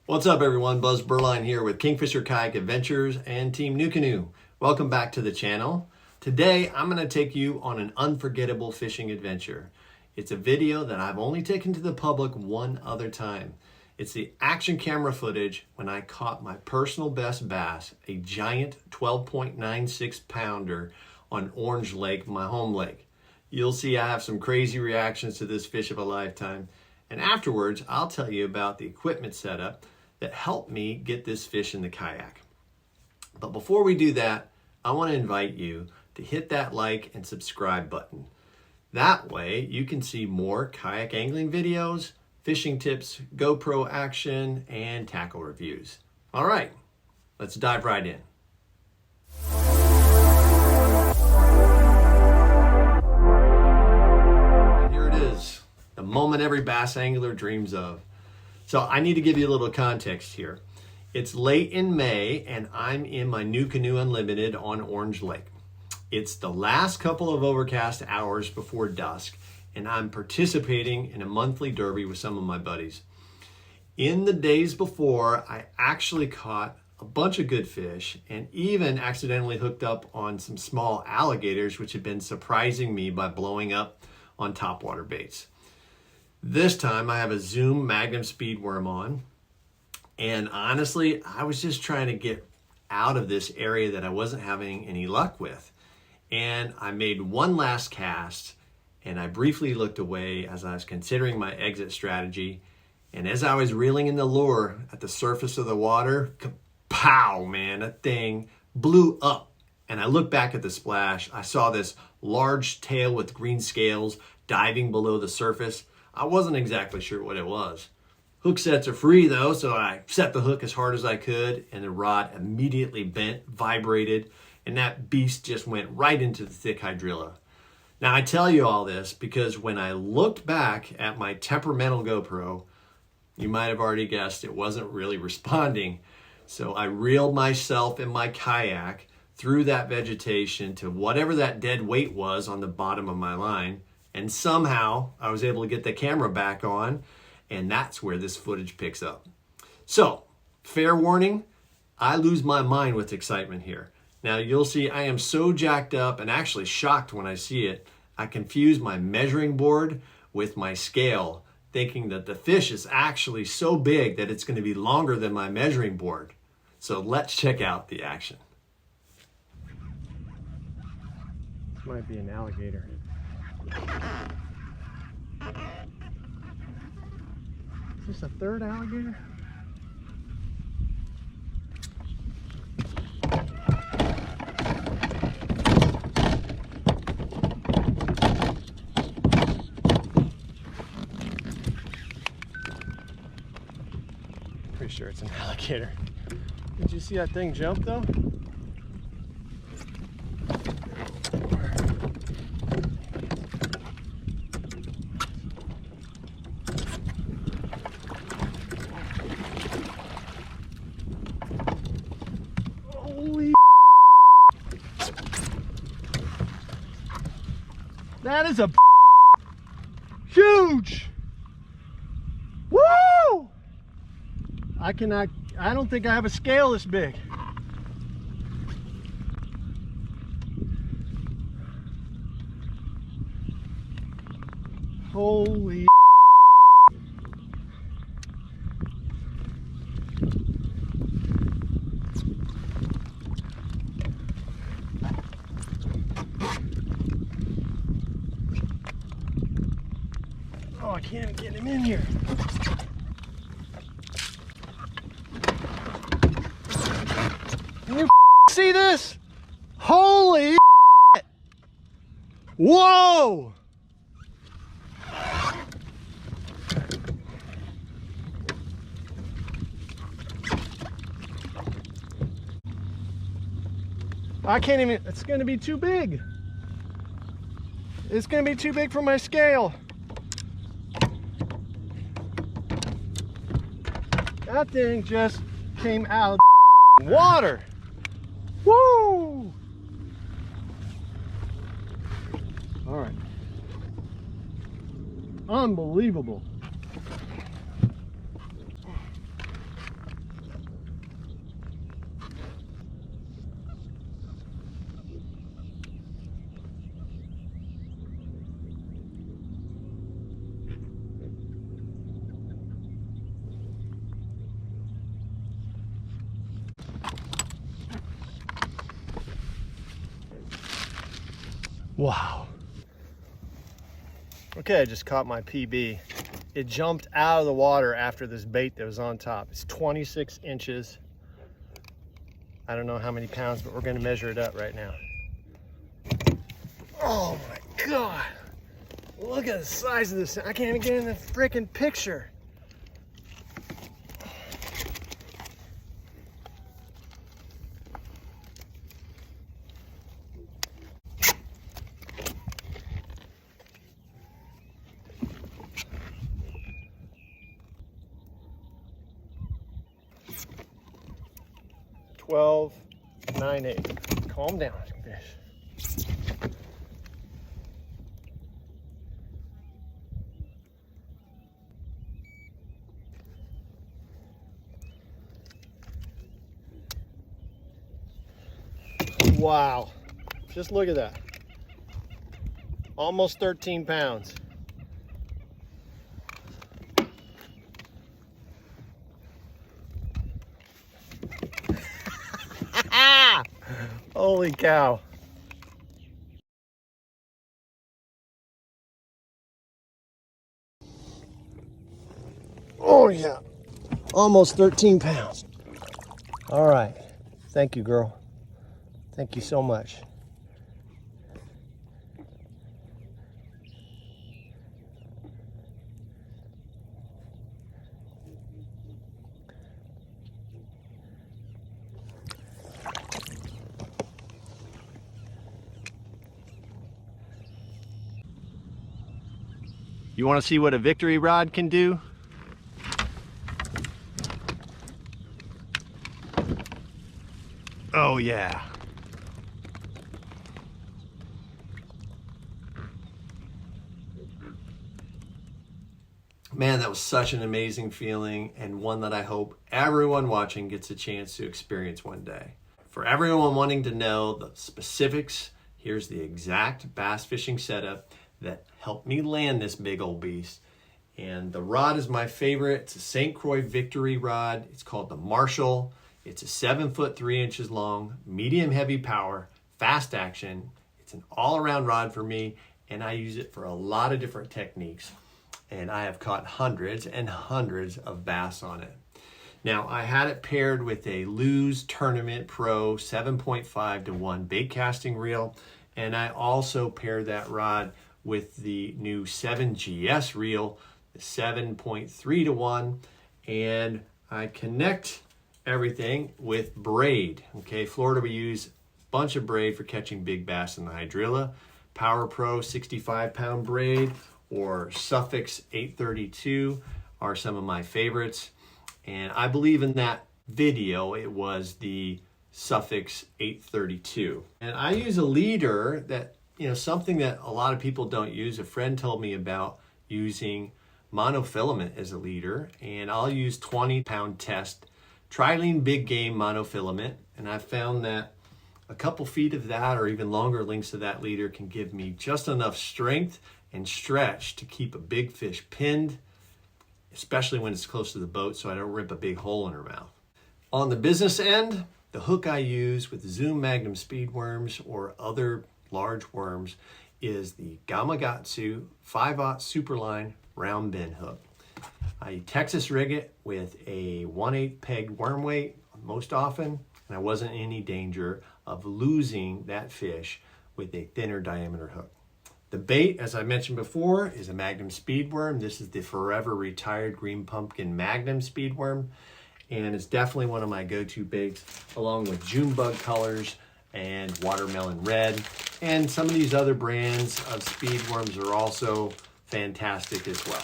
What's up everyone, Buzz Burline here with Kingfisher Kayak Adventures and Team New Canoe. Welcome back to the channel. Today I'm going to take you on an unforgettable fishing adventure. It's a video that I've only taken to the public one other time. It's the action camera footage when I caught my personal best bass, a giant 12.96 pounder on Orange Lake, my home lake. You'll see I have some crazy reactions to this fish of a lifetime. And afterwards, I'll tell you about the equipment setup that helped me get this fish in the kayak. But before we do that, I want to invite you to hit that like and subscribe button. That way you can see more kayak angling videos, fishing tips, GoPro action, and tackle reviews. All right, let's dive right in. And here it is, the moment every bass angler dreams of. So I need to give you a little context here. It's late in May and I'm in my New Canoe Unlimited on Orange Lake. It's the last couple of overcast hours before dusk and I'm participating in a monthly derby with some of my buddies. In the days before, I actually caught a bunch of good fish and even accidentally hooked up on some small alligators which had been surprising me by blowing up on topwater baits. This time I have a Zoom Magnum Speed worm on, and honestly, I was just trying to get out of this area that I wasn't having any luck with. And I made one last cast, and I briefly looked away as I was considering my exit strategy. And as I was reeling in the lure at the surface of the water, kapow, man, that thing blew up. And I looked back at the splash. I saw this large tail with green scales diving below the surface. I wasn't exactly sure what it was. Hook sets are free though, so I set the hook as hard as I could and the rod immediately bent, vibrated, and that beast just went right into the thick hydrilla. Now I tell you all this because when I looked back at my temperamental GoPro, you might have already guessed it wasn't really responding. So I reeled myself in my kayak through that vegetation to whatever that dead weight was on the bottom of my line. And somehow I was able to get the camera back on, and that's where this footage picks up. So, fair warning, I lose my mind with excitement here. Now you'll see I am so jacked up and actually shocked when I see it. I confuse my measuring board with my scale, thinking that the fish is actually so big that it's going to be longer than my measuring board. So let's check out the action. This might be an alligator. Is this a third alligator? Pretty sure it's an alligator. Did you see that thing jump though? That is a huge. Woo! I don't think I have a scale this big. Holy. Oh, I can't even get him in here. Can you see this? Holy. Whoa! I can't even, it's gonna be too big. It's gonna be too big for my scale. That thing just came out of water. Woo! All right. Unbelievable. Wow. Okay, I just caught my PB. It jumped out of the water after this bait that was on top. It's 26 inches. I don't know how many pounds, but we're gonna measure it up right now. Oh my God. Look at the size of this. I can't even get in the freaking picture. $12.98. Calm down, fish. Wow, just look at that. Almost 13 pounds. Holy cow. Oh yeah, almost 13 pounds. All right, thank you, girl. Thank you so much. You want to see what a victory rod can do? Oh yeah. Man, that was such an amazing feeling, and one that I hope everyone watching gets a chance to experience one day. For everyone wanting to know the specifics, here's the exact bass fishing setup that helped me land this big old beast. And the rod is my favorite. It's a St. Croix Victory rod. It's called the Marshall. It's a 7 foot 3 inches long, medium heavy power, fast action. It's an all-around rod for me, and I use it for a lot of different techniques. And I have caught hundreds and hundreds of bass on it. Now, I had it paired with a Lew's Tournament Pro 7.5 to 1 bait casting reel, and I also paired that rod with the new 7GS reel, the 7.3 to 1, and I connect everything with braid. Okay, Florida, we use a bunch of braid for catching big bass in the hydrilla. Power Pro 65-pound braid or Suffix 832 are some of my favorites. And I believe in that video, it was the Suffix 832. And I use a leader that, something that a lot of people don't use. A friend told me about using monofilament as a leader, and I'll use 20-pound test Trilene big game monofilament. And I found that a couple feet of that or even longer lengths of that leader can give me just enough strength and stretch to keep a big fish pinned, especially when it's close to the boat, so I don't rip a big hole in her mouth. On the business end, the hook I use with Zoom Magnum speed worms or other large worms is the Gamakatsu 5/0 Superline round bend hook. I Texas rig it with a 1/8 pegged worm weight most often, and I wasn't in any danger of losing that fish with a thinner diameter hook. The bait, as I mentioned before, is a Magnum speed worm. This is the forever retired green pumpkin Magnum speed worm, and it's definitely one of my go-to baits, along with June bug colors and watermelon red. And some of these other brands of speed worms are also fantastic as well.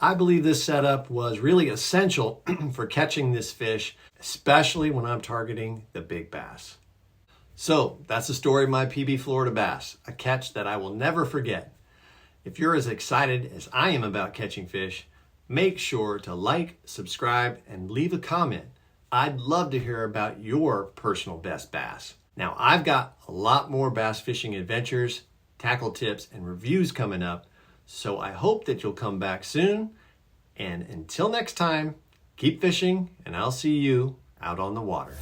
I believe this setup was really essential for catching this fish, especially when I'm targeting the big bass. So that's the story of my PB Florida bass, a catch that I will never forget. If you're as excited as I am about catching fish, make sure to like, subscribe, and leave a comment. I'd love to hear about your personal best bass. Now, I've got a lot more bass fishing adventures, tackle tips, and reviews coming up, so I hope that you'll come back soon. And until next time, keep fishing, and I'll see you out on the water.